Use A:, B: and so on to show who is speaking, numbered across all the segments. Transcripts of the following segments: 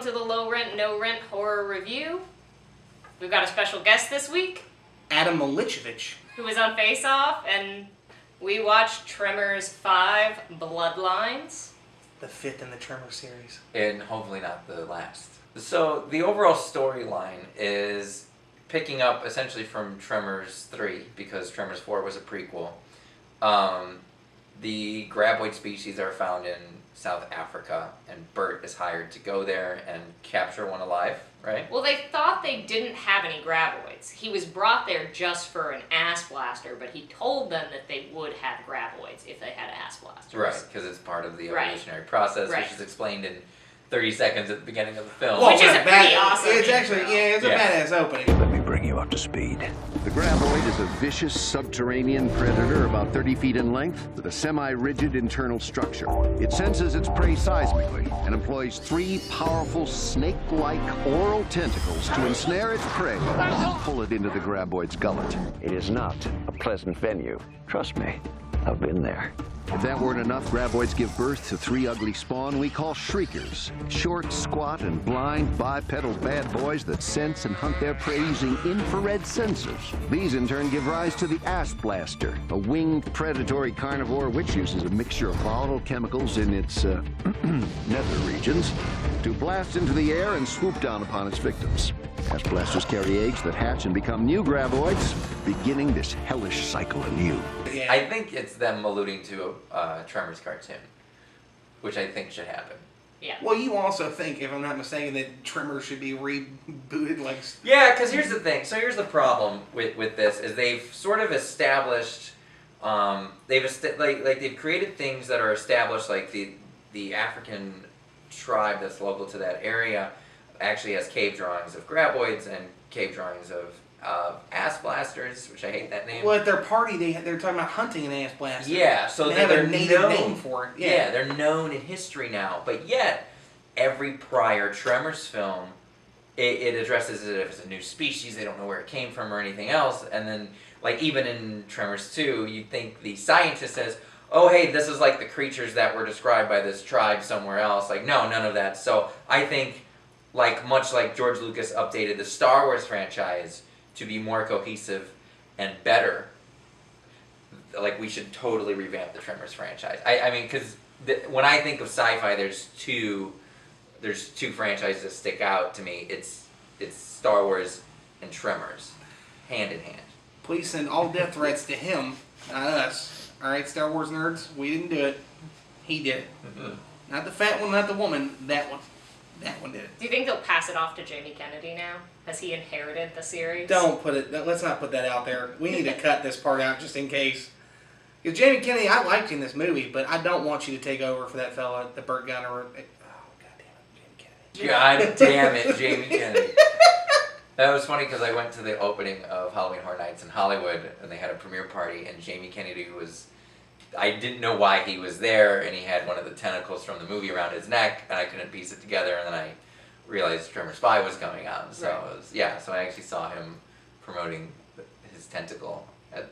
A: welcome to the Low Rent, No Rent Horror Review. We've got a special guest this week.
B: Adam Milicevic.
A: Who was on Face Off, and we watched Tremors 5, Bloodlines.
B: The fifth in the Tremors series.
C: And hopefully not the last. So the overall storyline is picking up essentially from Tremors 3, because Tremors 4 was a prequel. The Graboid species are found in South Africa, and Bert is hired to go there and capture one alive, right?
A: Well, they thought they didn't have any Graboids. He was brought there just for an ass blaster, but he told them that they would have Graboids if they had ass blasters.
C: Right, because it's part of the
A: Right.
C: evolutionary process,
A: Right.
C: which is explained in 30 seconds at the beginning of the film.
A: Which is a pretty awesome
B: It's actually,
A: intro.
B: it's a badass opening.
D: Let me bring you up to speed. The Graboid is a vicious subterranean predator about 30 feet in length with a semi-rigid internal structure. It senses its prey seismically and employs 3 powerful snake-like oral tentacles to ensnare its prey and pull it into the Graboid's gullet. It is not a pleasant venue. Trust me, I've been there. If that weren't enough, Graboids give birth to 3 ugly spawn we call Shriekers. Short, squat, and blind bipedal bad boys that sense and hunt their prey using infrared sensors. These, in turn, give rise to the Ass Blaster, a winged predatory carnivore which uses a mixture of volatile chemicals in its nether regions to blast into the air and swoop down upon its victims. Ass Blasters carry eggs that hatch and become new Graboids, beginning this hellish cycle anew.
B: Yeah.
C: I think it's them alluding to a Tremors cartoon, which I think should happen.
A: Yeah.
B: Well, you also think, if I'm not mistaken, that Tremors should be rebooted like...
C: Yeah, because here's the thing. So here's the problem with this, is they've sort of established, they've created things that are established, like the African tribe that's local to that area actually has cave drawings of Graboids and cave drawings of ass blasters, which I hate that name.
B: Well, at their party, they're talking about hunting an ass blaster.
C: Yeah, so
B: they
C: that
B: have
C: they're
B: a native
C: known
B: name for it.
C: Yeah, they're known in history now, but yet every prior Tremors film, it addresses it as a new species. They don't know where it came from or anything else. And then, like, even in Tremors 2, you'd think the scientist says, oh, hey, this is like the creatures that were described by this tribe somewhere else. Like, no, none of that. So I think, much like George Lucas updated the Star Wars franchise to be more cohesive and better, like, we should totally revamp the Tremors franchise. I mean, because when I think of SyFy, there's two franchises that stick out to me. It's Star Wars and Tremors, hand in hand.
B: Please send all death threats to him, not us. All right, Star Wars nerds, we didn't do it. He did it.
C: Mm-hmm.
B: Not the fat one, not the woman. That one. That one did it.
A: Do you think they'll pass it off to Jamie Kennedy now? Has he inherited the series?
B: Don't put it. Let's not put that out there. We need to cut this part out just in case. Because Jamie Kennedy, I liked in this movie, but I don't want you to take over for that fella, the Burt Gunner. Oh, God damn it, Jamie Kennedy.
C: God damn it, Jamie Kennedy. That was funny because I went to the opening of Halloween Horror Nights in Hollywood, and they had a premiere party, and Jamie Kennedy was... I didn't know why he was there, and he had one of the tentacles from the movie around his neck, and I couldn't piece it together, and then I realized Tremors 5 was coming out, so
A: Right.
C: it was, yeah, so I actually saw him promoting his tentacle at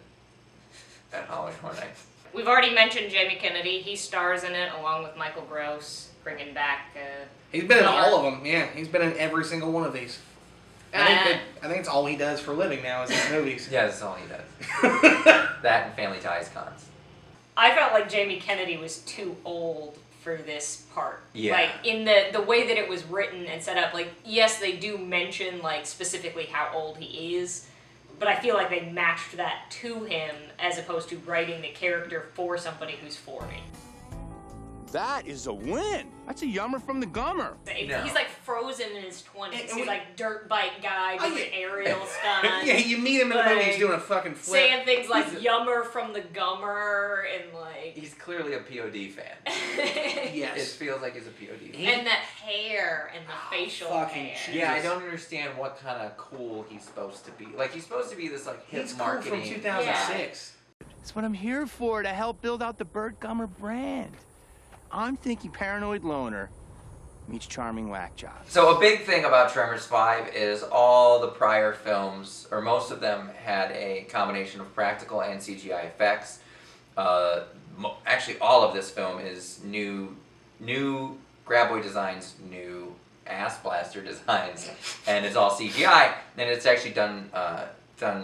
C: Halloween Horror Nights.
A: We've already mentioned Jamie Kennedy. He stars in it along with Michael Gross, bringing back...
B: He's been in
A: Gunner.
B: all of them. Yeah, he's been in every single one of these. I think it's all he does for a living now is his movies.
C: Yeah, that's all he does. That and Family Ties cons.
A: I felt like Jamie Kennedy was too old for this part.
C: Yeah.
A: Like, in the way that it was written and set up, like, yes, they do mention, like, specifically how old he is, but I feel like they matched that to him as opposed to writing the character for somebody who's 40.
E: That is a win. That's a yummer from the gummer.
C: No.
A: He's like frozen in his 20s.
B: And
A: He's
B: we-
A: like dirt bike guy doing
B: yeah.
A: aerial stunts.
B: Yeah, you meet him in the movie, he's doing a fucking flip.
A: Saying things like yummer from the gummer and like...
C: He's clearly a POD fan.
B: Yes.
C: It feels like he's a POD fan.
A: And that hair and the facial
B: fucking
A: hair.
B: shit.
C: Yeah, I don't understand what kind of cool he's supposed to be. Like, he's supposed to be this, like, hip
B: He's cool
C: marketing.
B: from 2006.
E: That's what I'm here for, to help build out the Burt Gummer brand. I'm thinking Paranoid Loner meets Charming Whack Job.
C: So a big thing about Tremors 5 is all the prior films, or most of them, had a combination of practical and CGI effects. Actually, all of this film is new Graboid designs, new ass blaster designs, and it's all CGI, then it's actually done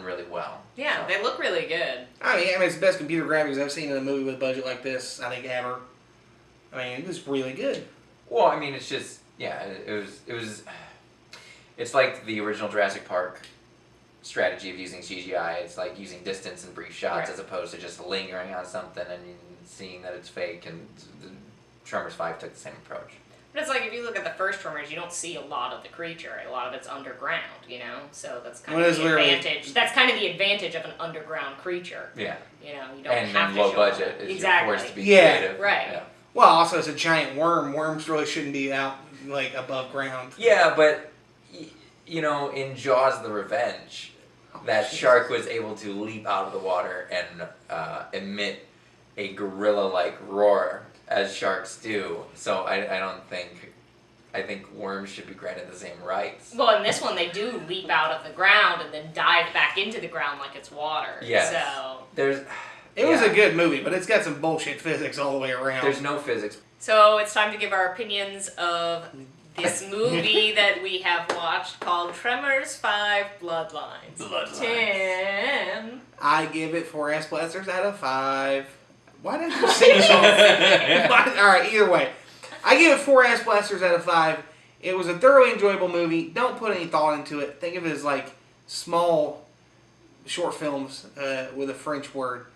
C: really well.
A: Yeah,
C: So.
A: they look really good.
B: I mean, it's the best computer graphics I've seen in a movie with a budget like this, I think, ever. I mean, it was really good.
C: Well, I mean, it's just, yeah, it was, it's like the original Jurassic Park strategy of using CGI. It's like using distance and brief shots as opposed to just lingering on something and seeing that it's fake, and the Tremors 5 took the same approach.
A: But it's like, if you look at the first Tremors, you don't see a lot of the creature. A lot of it's underground, you know? So that's kind of the advantage. That's kind of the advantage of an underground creature.
C: Yeah.
A: You know, you don't
C: and
A: have to
C: low
A: show
C: budget
A: it.
C: is
A: Exactly.
C: you're forced to be creative.
A: Right.
C: Yeah.
B: Well, also, it's a giant worm. Worms really shouldn't be out, like, above ground.
C: Yeah, but, you know, in Jaws the Revenge, that shark was able to leap out of the water and emit a gorilla-like roar, as sharks do. So I think worms should be granted the same rights.
A: Well, in this one, they do leap out of the ground and then dive back into the ground like it's water.
C: Yes.
A: So
B: It was a good movie, but it's got some bullshit physics all the way around.
C: There's no physics.
A: So it's time to give our opinions of this movie that we have watched called Tremors 5 Bloodlines. Tim.
B: I give it 4 ass blasters out of 5. Why didn't you sing so? Alright, either way. I give it 4 ass blasters out of 5. It was a thoroughly enjoyable movie. Don't put any thought into it. Think of it as like small short films with a French word.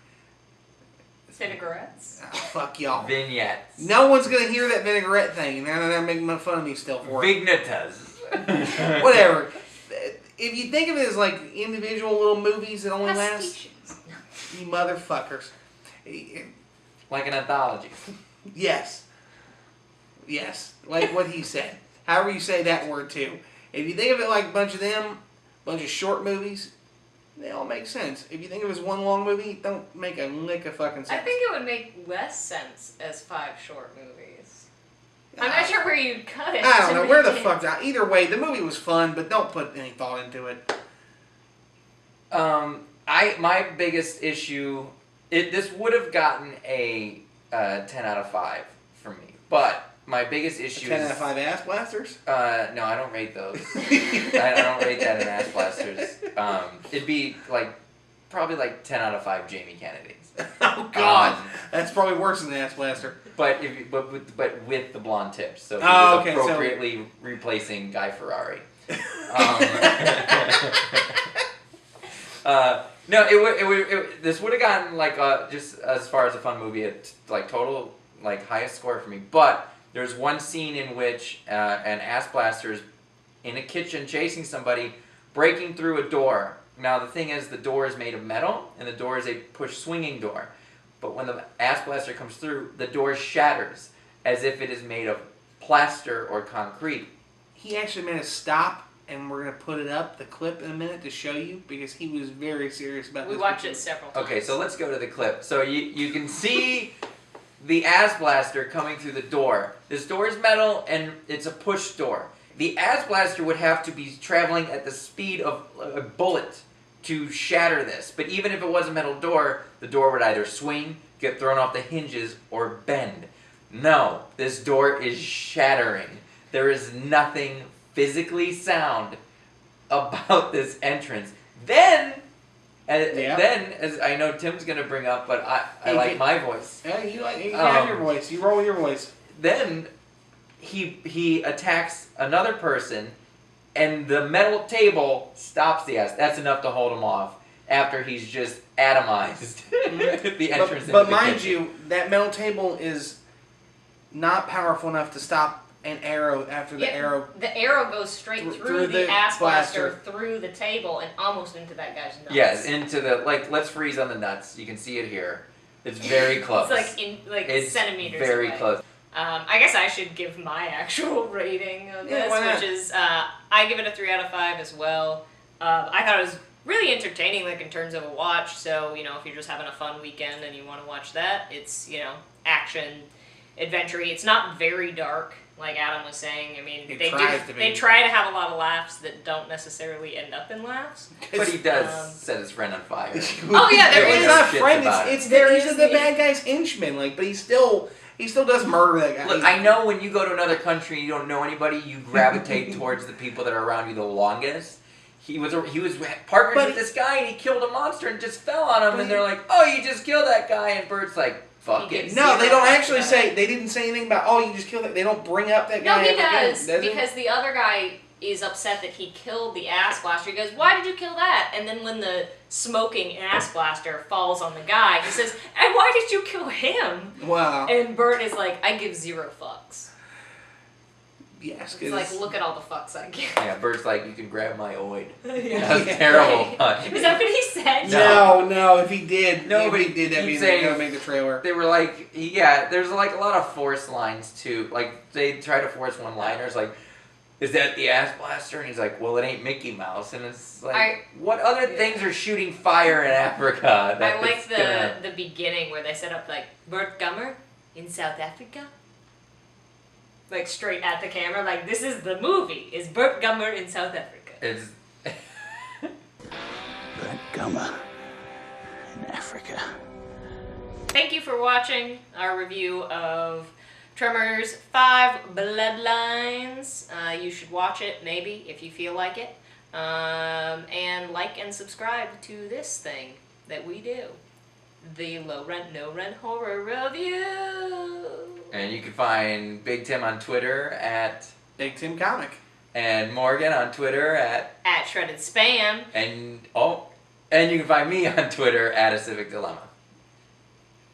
A: Vinaigrettes?
B: Oh, fuck y'all.
C: Vignettes.
B: No one's going to hear that vinaigrette thing, and they're making fun of me still for it.
C: Vignetas.
B: Whatever. If you think of it as like individual little movies that only last... You motherfuckers.
C: Like an anthology.
B: Yes. Yes. Like what he said. However you say that word too. If you think of it like a bunch of short movies, they all make sense. If you think of it as one long movie, don't make a lick of fucking sense.
A: I think it would make less sense as 5 short movies. I'm not sure where you'd cut it.
B: I don't know. Where the fuck not? Either way, the movie was fun, but don't put any thought into it.
C: My biggest issue, this would have gotten a 10 out of 5 for me, but my biggest issue
B: 10
C: is...
B: 10 out of 5 ass blasters?
C: No, I don't rate those. I don't rate that in ass blasters. It'd be probably 10 out of 5 Jamie Kennedys.
B: Oh God, that's probably worse than the ass blaster.
C: But with the blonde tips, so he was
B: okay,
C: appropriately replacing Guy Ferrari. No, this would have gotten just as far as a fun movie, total highest score for me. But there's one scene in which an ass blaster is in a kitchen chasing somebody, breaking through a door. Now the thing is, the door is made of metal, and the door is a push swinging door. But when the ass blaster comes through, the door shatters as if it is made of plaster or concrete.
B: He actually made a stop. And we're going to put it up, the clip, in a minute to show you, because he was very serious about this.
A: We watched it several times.
C: Okay, so let's go to the clip. So you can see the ass blaster coming through the door. This door is metal, and it's a push door. The ass blaster would have to be traveling at the speed of a bullet to shatter this. But even if it was a metal door, the door would either swing, get thrown off the hinges, or bend. No, this door is shattering. There is nothing physically sound about this entrance. Then, as I know Tim's going to bring up, but I like my voice.
B: Yeah, you have your voice. You roll with your voice.
C: Then he attacks another person, and the metal table stops the ass. That's enough to hold him off after he's just atomized the entrance into
B: but
C: the
B: mind
C: kitchen.
B: you, that metal table is not powerful enough to stop an arrow after the arrow.
A: The arrow goes straight through the ass blaster, through the table, and almost into that guy's nuts.
C: Yes, into the, let's freeze on the nuts. You can see it here. It's very close.
A: It's centimeters
C: very
A: away.
C: Close.
A: I guess I should give my actual rating of this, which is, I give it a 3 out of 5 as well. I thought it was really entertaining, in terms of a watch, so, if you're just having a fun weekend and you want to watch that, it's, action. adventure-y. It's not very dark, like Adam was saying. I mean, they try to have a lot of laughs that don't necessarily end up in laughs.
C: But he does set his friend on fire.
A: Oh yeah, there
B: It's
A: is.
B: not friend. It's he's
A: is
B: the bad guy's henchman. Like, but he still does murder that guy.
C: Look, I know when you go to another country and you don't know anybody, you gravitate towards the people that are around you the longest. He was partnered with this guy and he killed a monster and just fell on him, and they're like, "Oh, you just killed that guy," and Bert's like, "Fuck it."
B: No, they don't actually say. They didn't say anything about. Oh, you just killed that. They don't bring up that guy.
A: No, he does because the other guy is upset that he killed the ass blaster. He goes, "Why did you kill that?" And then when the smoking ass blaster falls on the guy, he says, "And why did you kill him?"
B: Wow.
A: And Bert is like, "I give 0 fucks."
B: Yes,
A: it's like, look at all the fucks I give.
C: Yeah, Bert's like, "You can grab my oid."
A: Yeah.
C: That's terrible.
A: Right. Is that what he said?
B: No. If he did,
C: but
B: he did that, means they're gonna make the trailer.
C: They were like, there's like a lot of forced lines too. Like they try to force one-liners, like, "Is that the ass blaster?" And he's like, "Well, it ain't Mickey Mouse." And it's like, what other things are shooting fire in Africa?
A: I like the beginning where they set up like Bert Gummer in South Africa. Like straight at the camera, like this is the movie. Is Bert Gummer in South Africa?
C: It's
E: Bert Gummer in Africa.
A: Thank you for watching our review of Tremors 5 Bloodlines. You should watch it, maybe, if you feel like it. And like and subscribe to this thing that we do. The Low Rent, No Rent Horror Review.
C: And you can find Big Tim on Twitter at
B: Big Tim Comic.
C: And Morgan on Twitter at
A: Shredded Spam.
C: And you can find me on Twitter at A Civic Dilemma.